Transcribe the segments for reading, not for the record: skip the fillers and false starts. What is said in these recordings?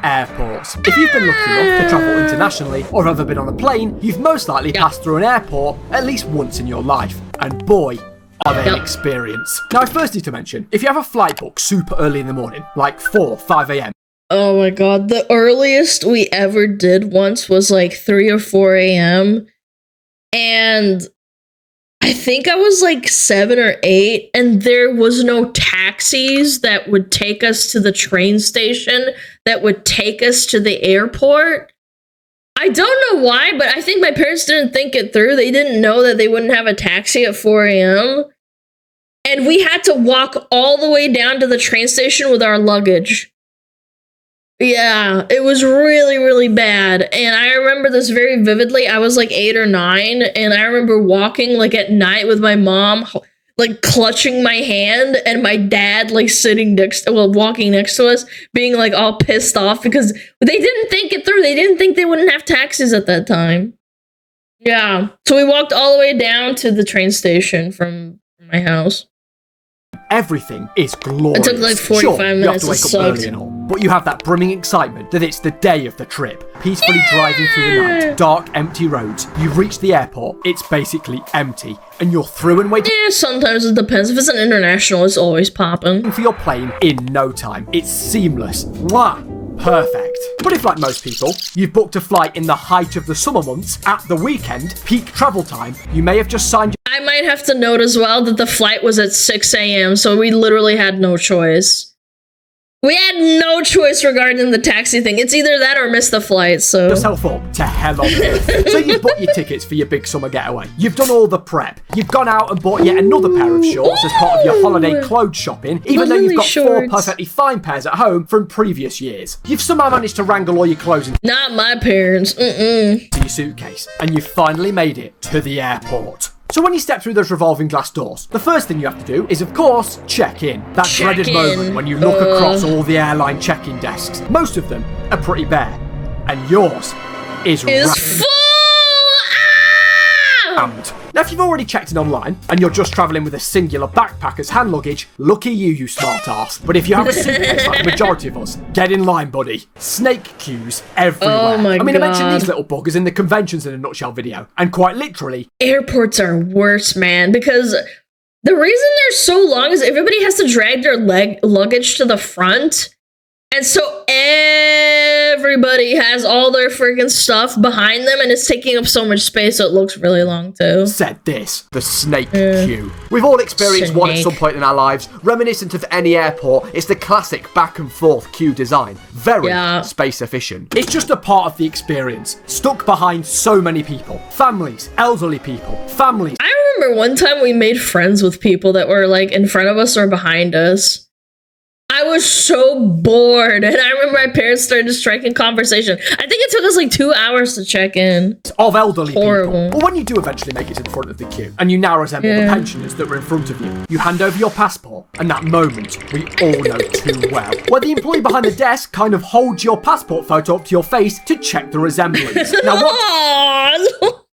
Airports. If you've been lucky enough to travel internationally or have ever been on a plane, you've most likely passed through an airport at least once in your life. And boy, are they an experience. Now I first need to mention, if you have a flight book super early in the morning, like 4, 5 a.m. Oh my god, the earliest we ever did once was like 3 or 4 a.m. And I think I was like 7 or 8, and there was no taxis that would take us to the train station, that would take us to the airport. I don't know why, but I think my parents didn't think it through. They didn't know that they wouldn't have a taxi at 4 a.m. And we had to walk all the way down to the train station with our luggage. Yeah, it was really, really bad. And I remember this very vividly. I was like 8 or 9, and I remember walking like at night with my mom, like clutching my hand, and my dad like walking next to us, being like all pissed off because they didn't think it through. They didn't think they wouldn't have taxis at that time. Yeah, so we walked all the way down to the train station from my house. Everything is glorious. It took like 45 minutes. You have to wake up early and all, but you have that brimming excitement that it's the day of the trip. Peacefully driving through the night, dark, empty roads. You've reached the airport, it's basically empty, and you're through and waiting. Yeah, sometimes it depends. If it's an international, it's always popping. For your plane in no time. It's seamless. Mwah! Perfect. But if, like most people, you've booked a flight in the height of the summer months, at the weekend, peak travel time, you may have just signed. I might have to note as well that the flight was at 6 a.m., so we literally had no choice. We had no choice regarding the taxi thing. It's either that or miss the flight, so... yourself up to hell on earth. So you've bought your tickets for your big summer getaway. You've done all the prep. You've gone out and bought yet another pair of shorts as part of your holiday clothes shopping, even though you've got 4 perfectly fine pairs at home from previous years. You've somehow managed to wrangle all your clothes into not my parents. your suitcase, and you've finally made it to the airport. So when you step through those revolving glass doors, the first thing you have to do is, of course, check in. That dreaded moment when you look across all the airline check-in desks. Most of them are pretty bare, and yours is full. Now, if you've already checked in online and you're just travelling with a singular backpack as hand luggage, lucky you smart arse. But if you have a suitcase like the majority of us, get in line, buddy. Snake queues everywhere. Oh my God. I mentioned these little buggers in the Conventions in a Nutshell video, and quite literally, airports are worse, man, because the reason they're so long is everybody has to drag their luggage to the front. And so everybody has all their freaking stuff behind them, and it's taking up so much space, so it looks really long too. Said this, the snake queue. We've all experienced one at some point in our lives. Reminiscent of any airport, it's the classic back and forth queue design. Very space efficient. It's just a part of the experience. Stuck behind so many people. Families, elderly people, families. I remember one time we made friends with people that were like in front of us or behind us. I was so bored, and I remember my parents started striking conversation. I think it took us like 2 hours to check in. Of elderly people. But when you do eventually make it to the front of the queue, and you now resemble the pensioners that were in front of you, you hand over your passport, and that moment we all know too well, where the employee behind the desk kind of holds your passport photo up to your face to check the resemblance. Now what?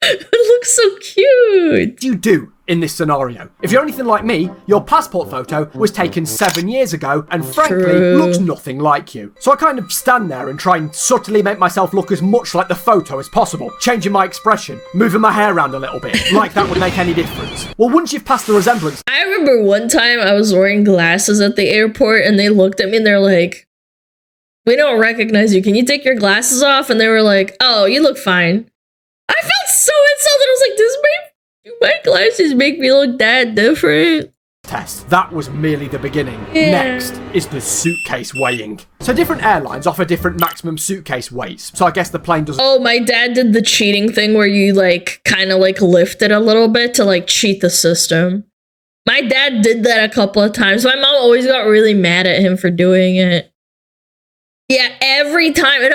It looks so cute. You do in this scenario. If you're anything like me, your passport photo was taken 7 years ago and frankly looks nothing like you. So I kind of stand there and try and subtly make myself look as much like the photo as possible, changing my expression, moving my hair around a little bit, like that would make any difference. Well, once you've passed the resemblance... I remember one time I was wearing glasses at the airport and they looked at me and they're like, "We don't recognize you. Can you take your glasses off?" And they were like, "Oh, you look fine." I felt so insulted. I was like, do my glasses make me look that different? Test. That was merely the beginning. Next is the suitcase weighing. So different airlines offer different maximum suitcase weights. So I guess the plane doesn't... Oh, my dad did the cheating thing where you like kind of like lift it a little bit to like cheat the system. My dad did that a couple of times. My mom always got really mad at him for doing it. Yeah, every time. And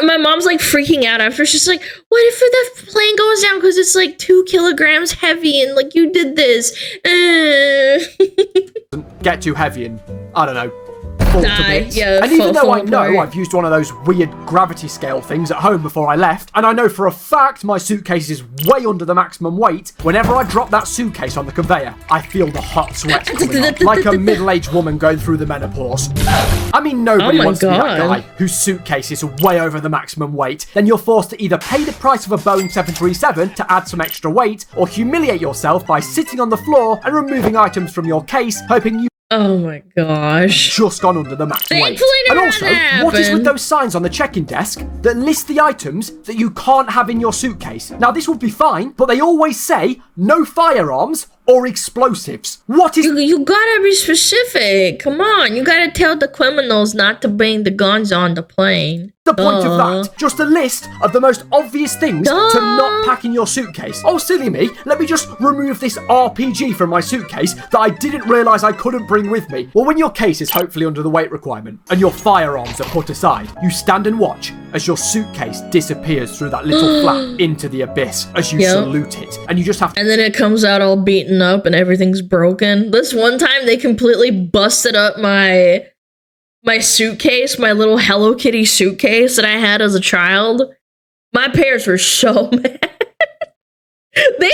my mom's like freaking out after. She's like, "What if the plane goes down because it's like 2 kilograms heavy and like you did this?" Get too heavy and, I don't know, fall to bits. Yeah, and even though I know apart. I've used one of those weird gravity scale things at home before I left, and I know for a fact my suitcase is way under the maximum weight, whenever I drop that suitcase on the conveyor, I feel the hot sweat coming on, like a middle-aged woman going through the menopause. I mean, nobody wants to be that guy whose suitcase is way over the maximum weight. Then you're forced to either pay the price of a Boeing 737 to add some extra weight, or humiliate yourself by sitting on the floor and removing items from your case, hoping you Oh my gosh. just gone under the max weight. Thankfully, And never also, happened. what is with those signs on the check-in desk that list the items that you can't have in your suitcase? Now, this would be fine, but they always say no firearms or explosives. What is... You gotta be specific. Come on, you gotta tell the criminals not to bring the guns on the plane. the point of that? Just a list of the most obvious things to not pack in your suitcase. Oh, silly me. Let me just remove this RPG from my suitcase that I didn't realise I couldn't bring with me. Well, when your case is hopefully under the weight requirement and your firearms are put aside, you stand and watch as your suitcase disappears through that little flap into the abyss as you salute it. And you just have to... And then it comes out all beaten up and everything's broken. This one time they completely busted up my suitcase, my little Hello Kitty suitcase that I had as a child. My parents were so mad. They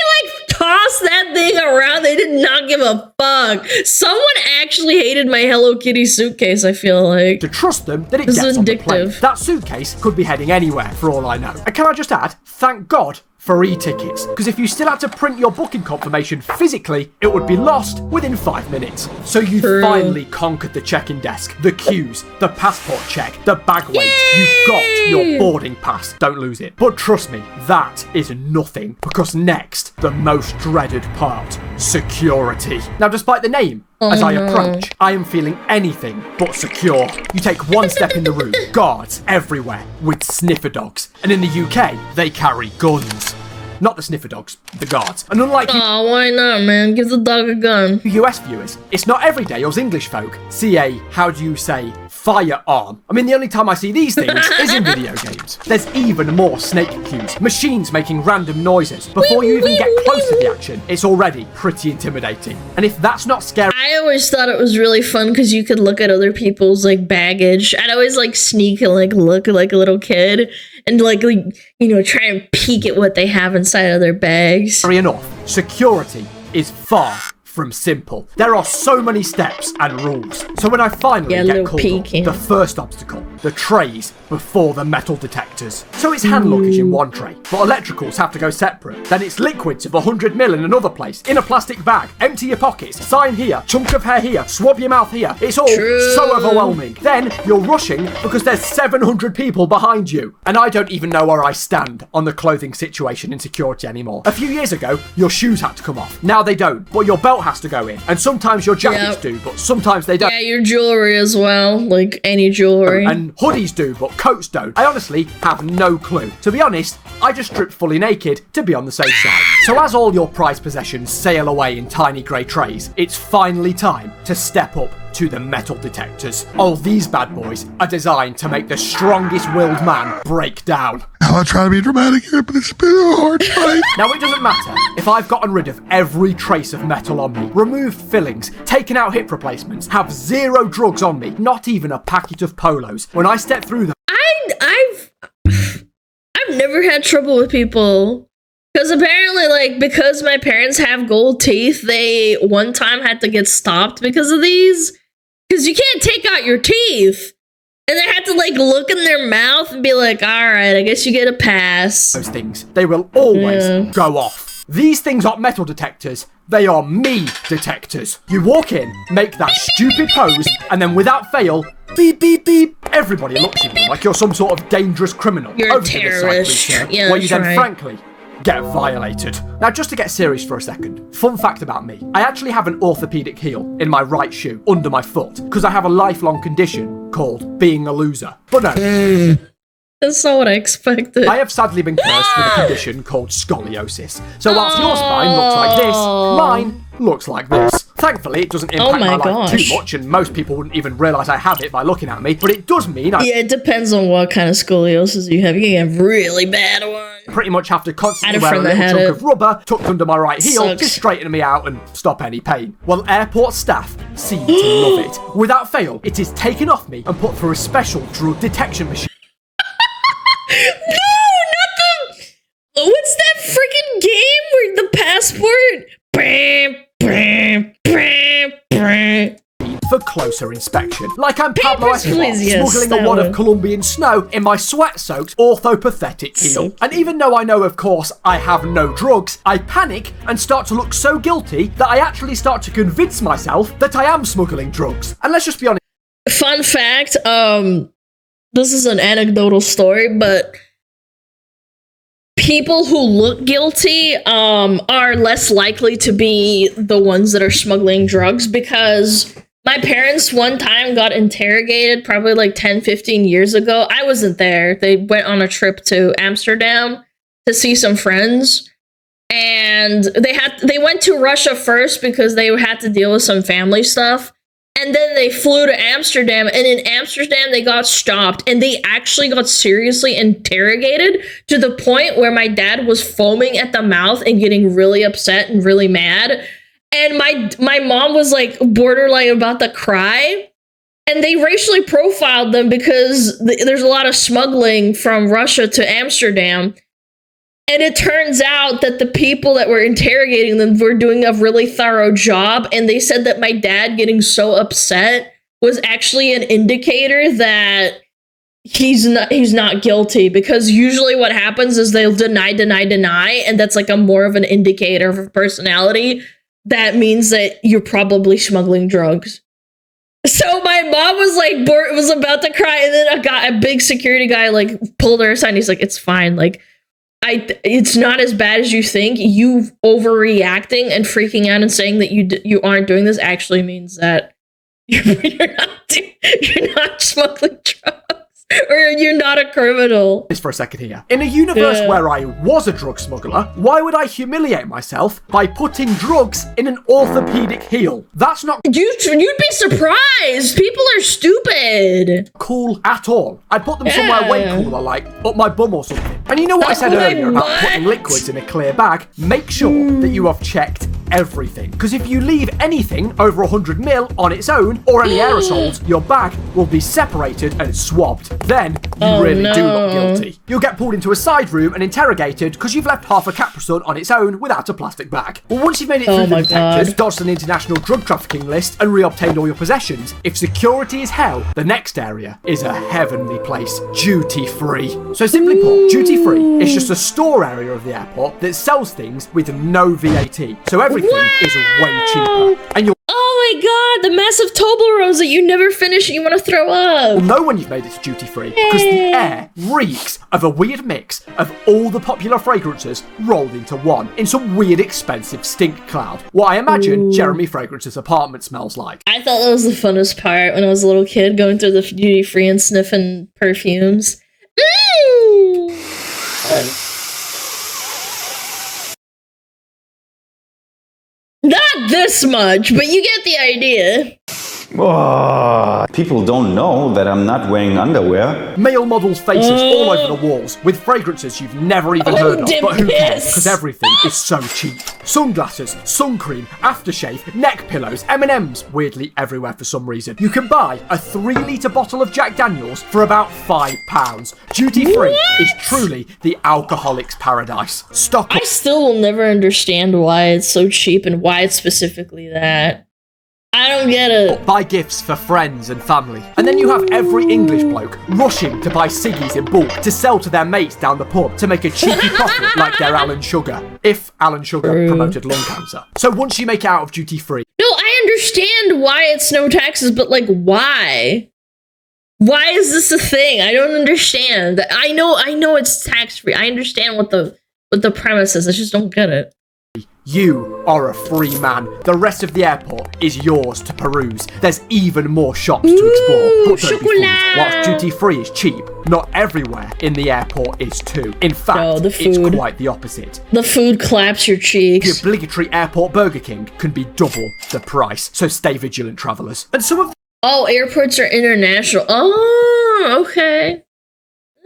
tossed that thing around. They did not give a fuck. Someone actually hated my Hello Kitty suitcase, I feel like. To trust them that it This gets is on the plane. addictive. That suitcase could be heading anywhere for all I know. And can I just add, thank God for e-tickets, because if you still had to print your booking confirmation physically, it would be lost within 5 minutes. So you finally conquered the check-in desk, the queues, the passport check, the bag weight. You got your boarding pass. Don't lose it. But trust me, that is nothing, because next, the most dreaded part, security. Now, despite the name, as I approach, I am feeling anything but secure. You take one step in the room, guards everywhere with sniffer dogs. And in the UK, they carry guns. Not the sniffer dogs, the guards. And unlike Oh, why not, man? Give the dog a gun. US viewers, it's not every day us English folk see a, how do you say, firearm. I mean, the only time I see these things is in video games. There's even more snake queues, machines making random noises. Before you even get close to the action, it's already pretty intimidating. And if that's not scary... I always thought it was really fun because you could look at other people's baggage. I'd always sneak and look like a little kid and try and peek at what they have inside of their bags. enough, security is far from simple. There are so many steps and rules. So when I finally get called up, the first obstacle, the trays before the metal detectors. So it's hand luggage in one tray, but electricals have to go separate. Then it's liquids of 100ml in another place, in a plastic bag. Empty your pockets, sign here, chunk of hair here, swab your mouth here. It's all so overwhelming. Then you're rushing because there's 700 people behind you. And I don't even know where I stand on the clothing situation in security anymore. A few years ago, your shoes had to come off. Now they don't, but your belt has to go in. And sometimes your jackets do, but sometimes they don't. Yeah, your jewelry as well, like any jewelry. And hoodies do, but coats don't. I honestly have no clue. To be honest, I just stripped fully naked to be on the safe side. So as all your prized possessions sail away in tiny grey trays, it's finally time to step up to the metal detectors. Oh, these bad boys are designed to make the strongest willed man break down. Now I try to be dramatic here, but it's been a hard fight. Now it doesn't matter if I've gotten rid of every trace of metal on me, removed fillings, taken out hip replacements, have 0 drugs on me, not even a packet of polos. When I step through them, I've never had trouble with people. Because apparently, because my parents have gold teeth, they one time had to get stopped because of these. Because you can't take out your teeth. And they had to, look in their mouth and be like, alright, I guess you get a pass. those things, they will always go off. These things aren't metal detectors, they are me detectors. You walk in, make that stupid pose, and then without fail, beep, beep, beep, everybody looks at you like you're some sort of dangerous criminal. You're Over a to this side, terrorist. please, sir, Yeah, where you that's then, right. frankly, get violated. Now, just to get serious for a second, fun fact about me. I actually have an orthopedic heel in my right shoe, under my foot, because I have a lifelong condition called being a loser. But no. That's not what I expected. I have sadly been cursed with a condition called scoliosis. So whilst your spine looks like this, mine looks like this. Thankfully, it doesn't impact my life too much, and most people wouldn't even realise I have it by looking at me, but it does mean Yeah, it depends on what kind of scoliosis you have. You can have really bad ones. Pretty much have to constantly I had a wear a friend that little had chunk it. of rubber tucked under my right heel Sucks. to straighten me out and stop any pain. Well, airport staff seem to love it. Without fail, it is taken off me and put through a special drug detection machine. No, not the. What's that freaking game where the passport? Bam, bam, bam, bam. For closer inspection. Like I'm Pablo Papers, Escobar, please, yes, smuggling that a wad one. of Colombian snow in my sweat-soaked, orthopathetic heel. And even though I know, of course, I have no drugs, I panic and start to look so guilty that I actually start to convince myself that I am smuggling drugs. And let's just be honest. Fun fact, this is an anecdotal story, but people who look guilty are less likely to be the ones that are smuggling drugs, because my parents one time got interrogated probably like 10, 15 years ago. I wasn't there. They went on a trip to Amsterdam to see some friends. And they went to Russia first because they had to deal with some family stuff. And then they flew to Amsterdam, and in Amsterdam they got stopped, and they actually got seriously interrogated to the point where my dad was foaming at the mouth and getting really upset and really mad. And my mom was like borderline about to cry. And they racially profiled them because there's a lot of smuggling from Russia to Amsterdam. And it turns out that the people that were interrogating them were doing a really thorough job. And they said that my dad getting so upset was actually an indicator that he's not guilty. Because usually what happens is they'll deny. And that's like a more of an indicator of personality. That means that you're probably smuggling drugs. So my mom was like, was about to cry. And then a big security guy like pulled her aside. And he's like, it's fine. Like, it's not as bad as you think. You overreacting and freaking out and saying that you aren't doing this actually means that you're not smuggling drugs, or you're not a criminal. This for a second here. In a universe where I was a drug smuggler, why would I humiliate myself by putting drugs in an orthopedic heel? That's not You'd be surprised. People are stupid. cool at all. I'd put them somewhere way cooler, like up my bum or something. And you know what I said earlier about putting liquids in a clear bag? Make sure that you have checked everything. Because if you leave anything over 100 ml on its own, or any aerosols, your bag will be separated and swabbed. Then you really do look guilty. You'll get pulled into a side room and interrogated because you've left half a Capri-Sun on its own without a plastic bag. Well, once you've made it through the detectives, dodged an international drug trafficking list, and reobtained all your possessions, if security is hell, the next area is a heavenly place. Duty free. So simply put, duty free is just a store area of the airport that sells things with no VAT. So everything is way cheaper. And you'll Oh my god, the massive Toblerones that you never finish and you want to throw up. know when you've made it to duty free because the air reeks of a weird mix of all the popular fragrances rolled into one in some weird expensive stink cloud. What I imagine Jeremy Fragrance's apartment smells like. I thought that was the funnest part when I was a little kid, going through the duty free and sniffing perfumes. Not this much, but you get the idea. People don't know that I'm not wearing underwear. Male models' faces all over the walls with fragrances you've never even heard of, but who cares because everything is so cheap. Sunglasses, sun cream, aftershave, neck pillows, M&Ms, weirdly everywhere for some reason. You can buy a 3-litre bottle of Jack Daniels for about £5. Duty free is truly the alcoholic's paradise. Stock up. I still will never understand why it's so cheap and why it's specifically that. I don't get it. Buy gifts for friends and family. And then you have every English bloke rushing to buy ciggies in bulk to sell to their mates down the pub to make a cheeky profit like they're Alan Sugar. If Alan Sugar promoted lung cancer. So once you make it out of duty free. No, I understand why it's no taxes, but like, why? Why is this a thing? I don't understand. I know it's tax free. I understand what the premise is. I just don't get it. You are a free man. The rest of the airport is yours to peruse. There's even more shops to explore. But don't be fooled. Whilst duty free is cheap, not everywhere in the airport is too. In fact, it's quite the opposite. The food claps your cheeks. The obligatory airport Burger King can be double the price. So stay vigilant, travellers. And some of airports are international. Oh, okay.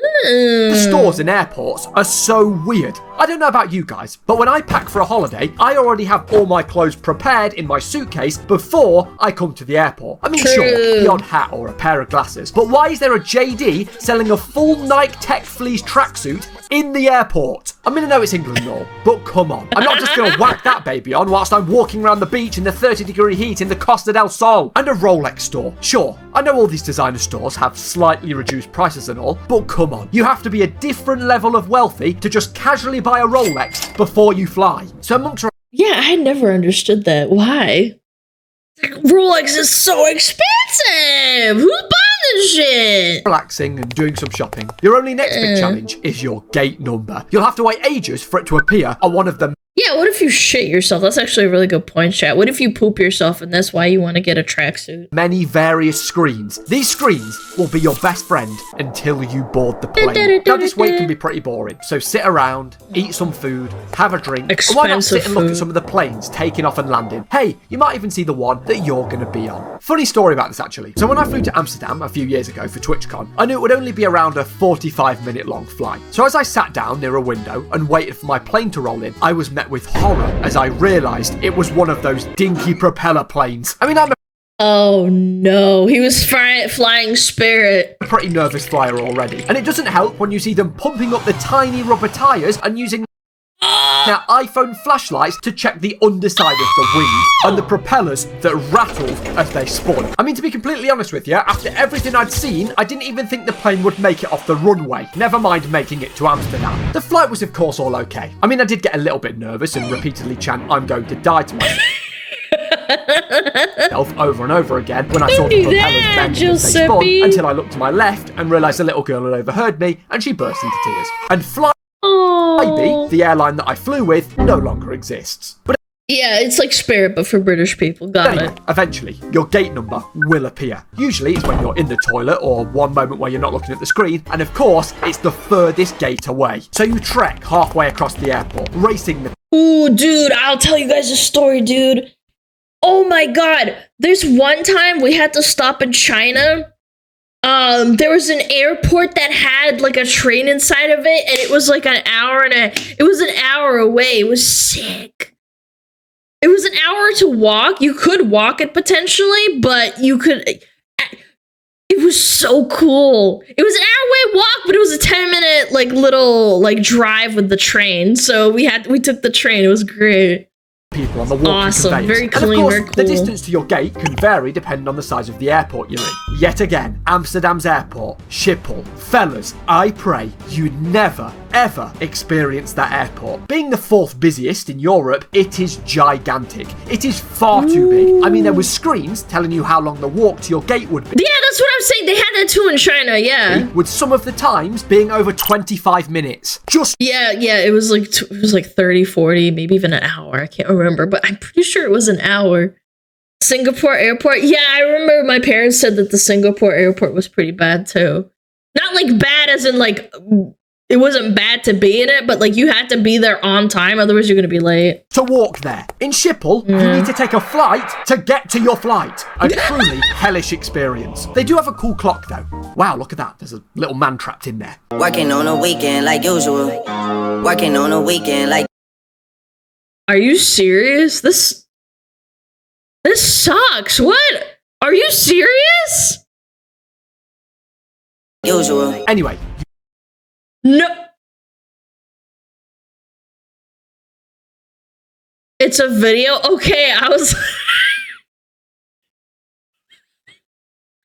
The stores in airports are so weird. I don't know about you guys, but when I pack for a holiday, I already have all my clothes prepared in my suitcase before I come to the airport. I mean, sure, the odd hat or a pair of glasses, but why is there a JD selling a full Nike Tech Fleece tracksuit in the airport? I mean, I know it's England and all, but come on. I'm not just going to whack that baby on whilst I'm walking around the beach in the 30-degree heat in the Costa del Sol. And a Rolex store. Sure, I know all these designer stores have slightly reduced prices and all, but come on. You have to be a different level of wealthy to just casually buy a Rolex before you fly. So amongst... Yeah, I never understood that. Why? Rolex is so expensive! Who's buying this shit? Relaxing and doing some shopping. Your only next big challenge is your gate number. You'll have to wait ages for it to appear on one of the... Yeah, what if you shit yourself? That's actually a really good point, chat. What if you poop yourself and that's why you want to get a tracksuit? Many various screens. These screens will be your best friend until you board the plane. Now, this wait can be pretty boring, so sit around, eat some food, have a drink, and why not sit and look at some of the planes taking off and landing? Hey, you might even see the one that you're going to be on. Funny story about this, actually. So when I flew to Amsterdam a few years ago for TwitchCon, I knew it would only be around a 45-minute long flight. So as I sat down near a window and waited for my plane to roll in, I was met with horror as I realised it was one of those dinky propeller planes. I mean, I'm a Oh no, he was flying Spirit. pretty nervous flyer already, and it doesn't help when you see them pumping up the tiny rubber tyres and using their iPhone flashlights to check the underside of the wing and the propellers that rattled as they spun. I mean, to be completely honest with you, after everything I'd seen, I didn't even think the plane would make it off the runway, never mind making it to Amsterdam. The flight was of course all okay. I mean, I did get a little bit nervous and repeatedly chant, "I'm going to die" to myself over and over again when I saw the propellers bending as they spun, until I looked to my left and realised a little girl had overheard me and she burst into tears. And Flybe, the airline that I flew with, no longer exists. But yeah, it's like Spirit, but for British people. Got it. Eventually, your gate number will appear. Usually, it's when you're in the toilet or one moment where you're not looking at the screen. And of course, it's the furthest gate away. So you trek halfway across the airport, racing the... Ooh, dude, I'll tell you guys a story, dude. Oh my god. There's one time we had to stop in China. There was an airport that had like a train inside of it, and it was like it was an hour away. It was sick. It was an hour to walk. You could walk it potentially, but you could, it was so cool. It was an hour-way walk, but it was a 10-minute like little like drive with the train. So we took the train. It was great. People on the walking awesome, conveyance. very clean, and of course, very cool. The distance to your gate can vary depending on the size of the airport you're in. Yet again, Amsterdam's airport, Schiphol. Fellas, I pray you never, ever experience that airport. Being the 4th busiest in Europe, it is gigantic. It is far too big. I mean, there was screens telling you how long the walk to your gate would be. Yeah, that's what I'm saying. They had that too in China, yeah. With some of the times being over 25 minutes. Yeah, it was like 30, 40, maybe even an hour. I can't remember, but I'm pretty sure it was an hour. Singapore airport. Yeah, I remember my parents said that the Singapore airport was pretty bad too. Not like bad as in like it wasn't bad to be in it, but like you had to be there on time, otherwise you're gonna be late. To walk there. In Schiphol, you need to take a flight to get to your flight. A truly hellish experience. They do have a cool clock though. Wow, look at that. There's a little man trapped in there. Working on a weekend like usual. Working on a weekend like... Are you serious? This sucks. What? Are you serious? usual. Anyway. No. It's a video? Okay, I was...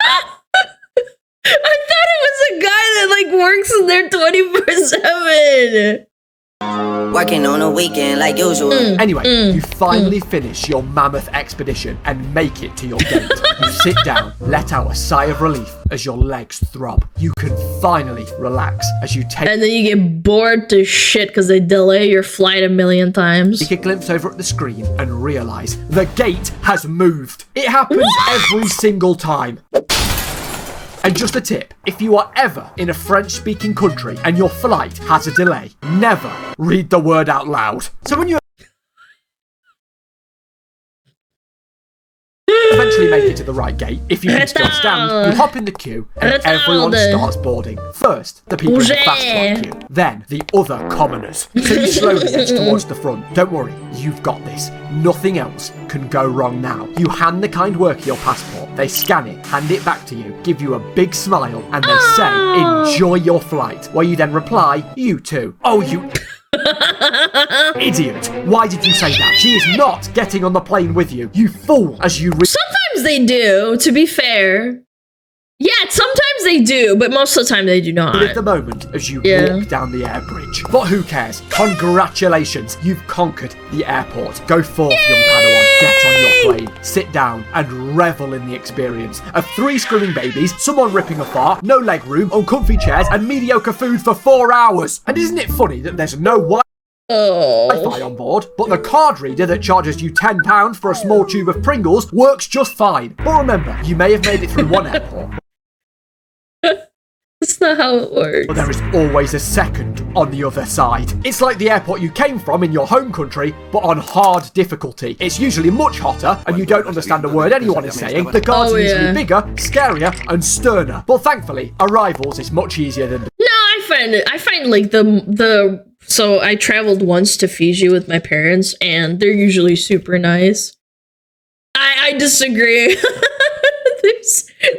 I thought it was a guy that like works in there 24/7. Working on a weekend like usual. Anyway, you finally finish your mammoth expedition and make it to your gate. You sit down, let out a sigh of relief as your legs throb. You can finally relax as you take... And then you get bored to shit because they delay your flight a million times. Take a glimpse over at the screen and realise the gate has moved. It happens every single time. And just a tip, if you are ever in a French-speaking country and your flight has a delay, never read the word out loud. So when you eventually finally make it to the right gate, if you can still stand, you hop in the queue and everyone starts boarding. First, the people in the fast track queue, then the other commoners. So you slowly edge towards the front. Don't worry, you've got this. Nothing else can go wrong now. You hand the kind worker your passport, they scan it, hand it back to you, give you a big smile, and they say, enjoy your flight, where you then reply, you too. Oh, you... Idiot! Why did you say that? She is not getting on the plane with you. You fool! As you Sometimes they do, to be fair. Yeah, sometimes they do, but most of the time they do not. live the moment as you walk down the air bridge. But who cares? Congratulations! You've conquered the airport. Go forth, young Padawan. Get on your plane, sit down, and revel in the experience of 3 screaming babies, someone ripping a fart, no leg room, uncomfy chairs, and mediocre food for 4 hours. And isn't it funny that there's no Wi-Fi on board, but the card reader that charges you £10 for a small tube of Pringles works just fine? But remember, you may have made it through one airport, That's not how it works. but there is always a second on the other side. It's like the airport you came from in your home country, but on hard difficulty. It's usually much hotter, and you don't understand a word anyone is saying. The guards are usually bigger, scarier, and sterner. But thankfully, arrivals is much easier than... No, I find like so I traveled once to Fiji with my parents, and they're usually super nice. I disagree.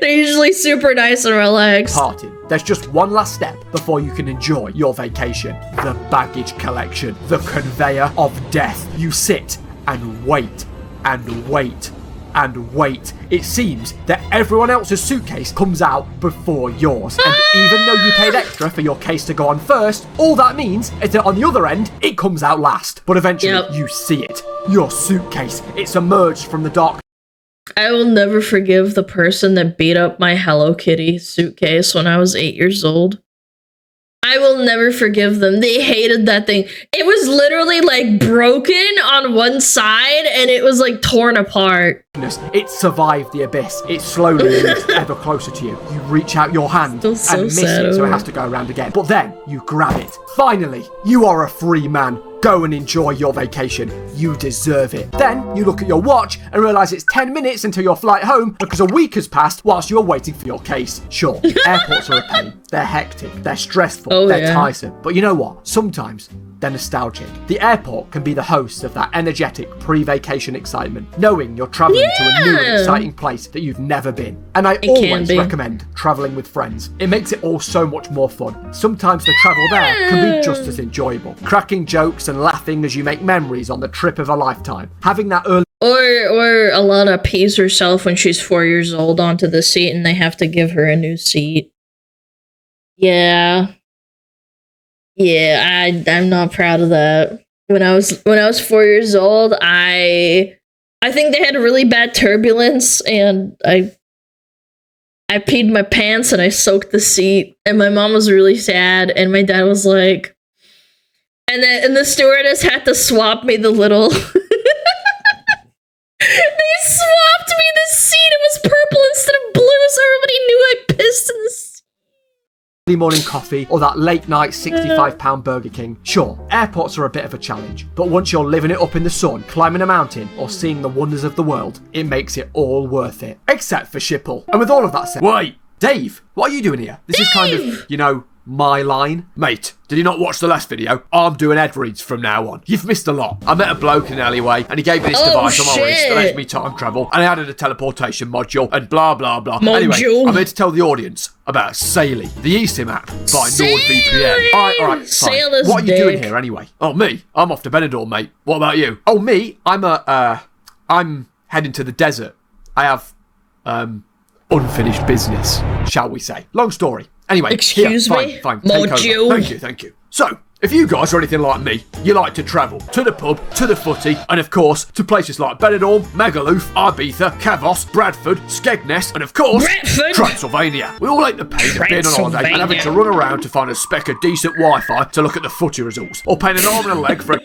They're usually super nice and relaxed. Parting. There's just one last step before you can enjoy your vacation. The baggage collection. The conveyor of death. You sit and wait and wait and wait. It seems that everyone else's suitcase comes out before yours. And even though you paid extra for your case to go on first, all that means is that on the other end, it comes out last. But eventually, you see it. Your suitcase. It's emerged from the dark. I will never forgive the person that beat up my Hello Kitty suitcase when I was 8 years old. I will never forgive them. They hated that thing. It was literally like broken on one side and it was like torn apart. It survived the abyss. It slowly moves ever closer to you. You reach out your hand Still so and miss sad it, so over it has to go around again. But then you grab it. Finally, you are a free man. Go and enjoy your vacation. You deserve it. Then you look at your watch and realise it's 10 minutes until your flight home because a week has passed whilst you're waiting for your case. Sure, airports are a pain. They're hectic. They're stressful. They're tiresome. But you know what? Sometimes they're nostalgic. The airport can be the host of that energetic pre-vacation excitement, knowing you're travelling to a new and exciting place that you've never been. And I always recommend travelling with friends. It makes it all so much more fun. Sometimes the travel there can be just as enjoyable. Cracking jokes and laughing as you make memories on the trip of a lifetime. Having that early... Or Alana pees herself when she's 4 years old onto the seat and they have to give her a new seat. Yeah. Yeah, I'm not proud of that. When I was 4 years old, I think they had really bad turbulence and I peed my pants and I soaked the seat and my mom was really sad and my dad was like, and the stewardess had to swap me the little. They swapped me the seat. It was purple instead of blue, so everybody knew I pissed in the seat. Morning coffee or that late night £65 Burger King. Sure, airports are a bit of a challenge, but once you're living it up in the sun, climbing a mountain, or seeing the wonders of the world, it makes it all worth it. Except for Schiphol. And with all of that said, wait, Dave, what are you doing here? This is kind of, my line. Mate, did you not watch the last video? I'm doing Ed reads from now on. You've missed a lot. I met a bloke in an alleyway and he gave me this device on my wrist that lets me time travel and I added a teleportation module and blah blah blah. Anyway, I'm here to tell the audience about Saily, the eSIM app by NordVPN. Alright, fine. What are you doing here anyway? Oh, me? I'm off to Benidorm, mate. What about you? Oh, me? I'm heading to the desert. I have unfinished business, shall we say. Long story. Anyway, excuse me? Fine. Thank you. So, if you guys are anything like me, you like to travel to the pub, to the footy, and of course, to places like Benidorm, Magaluf, Ibiza, Kavos, Bradford, Skegness, and of course, Transylvania. We all hate the pain of being on holiday and having to run around to find a speck of decent Wi-Fi to look at the footy results, or paying an arm and a leg for a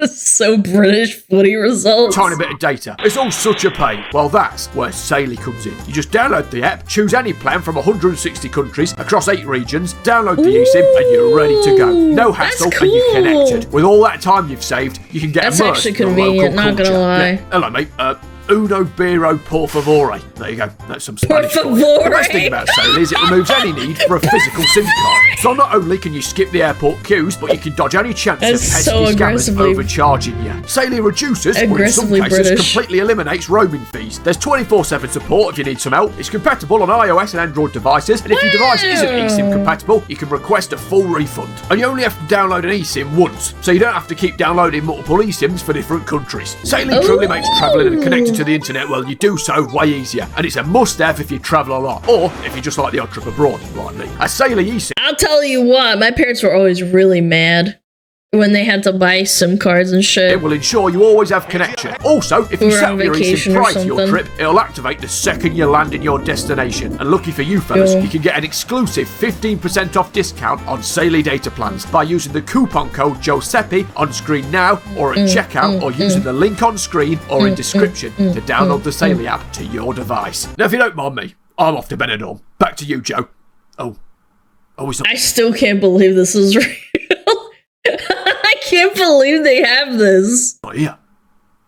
so British footy results. Tiny bit of data. It's all such a pain. Well, that's where Saily comes in. You just download the app, choose any plan from 160 countries across 8 regions, download the eSIM, and you're ready to go. No hassle, and you're connected. With all that time you've saved, you can get immersed actually convenient, in local not gonna lie. Yeah. Hello, mate. Uno Biro Por Favore. There you go. That's some Spanish for you. Favore. The best thing about Saily is it removes any need for a physical SIM card. So not only can you skip the airport queues, but you can dodge any chance of That's pesky so scammers aggressively- overcharging you. Saily reduces, or in some Aggressively cases British. completely eliminates roaming fees. There's 24/7 support if you need some help. It's compatible on iOS and Android devices, and if your device isn't eSIM compatible, you can request a full refund. And you only have to download an eSIM once, so you don't have to keep downloading multiple eSIMs for different countries. Saily truly makes travelling and connecting to the internet, well, you do so way easier, and it's a must-have if you travel a lot, or if you just like the odd trip abroad, like me. A Saily eSIM. I'll tell you what, my parents were always really mad when they had to buy SIM cards and shit. It will ensure you always have connection. Also, if you We're set on up your eSIM vacation or prior to your something. trip, it'll activate the second you land in your destination. And lucky for you fellas, Yeah. you can get an exclusive 15% off discount on Saily data plans by using the coupon code Joeseppi on screen now or at checkout, or using the link on screen or in description to download the Saily app to your device. Now, if you don't mind me, I'm off to Benidorm. Back to you, Joe. Oh, it's not. I still can't believe this is real. I can't believe they have this. Not here.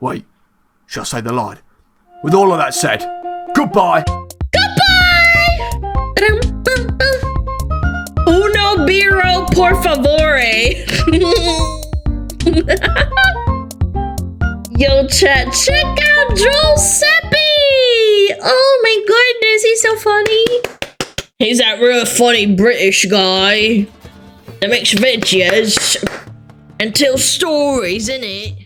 Wait, shall I say the line? With all of that said, goodbye. Uno Biro Por Favore. Yo, chat, check out Joeseppi. Oh my goodness, he's so funny. He's that real funny British guy that makes videos and tells stories, innit?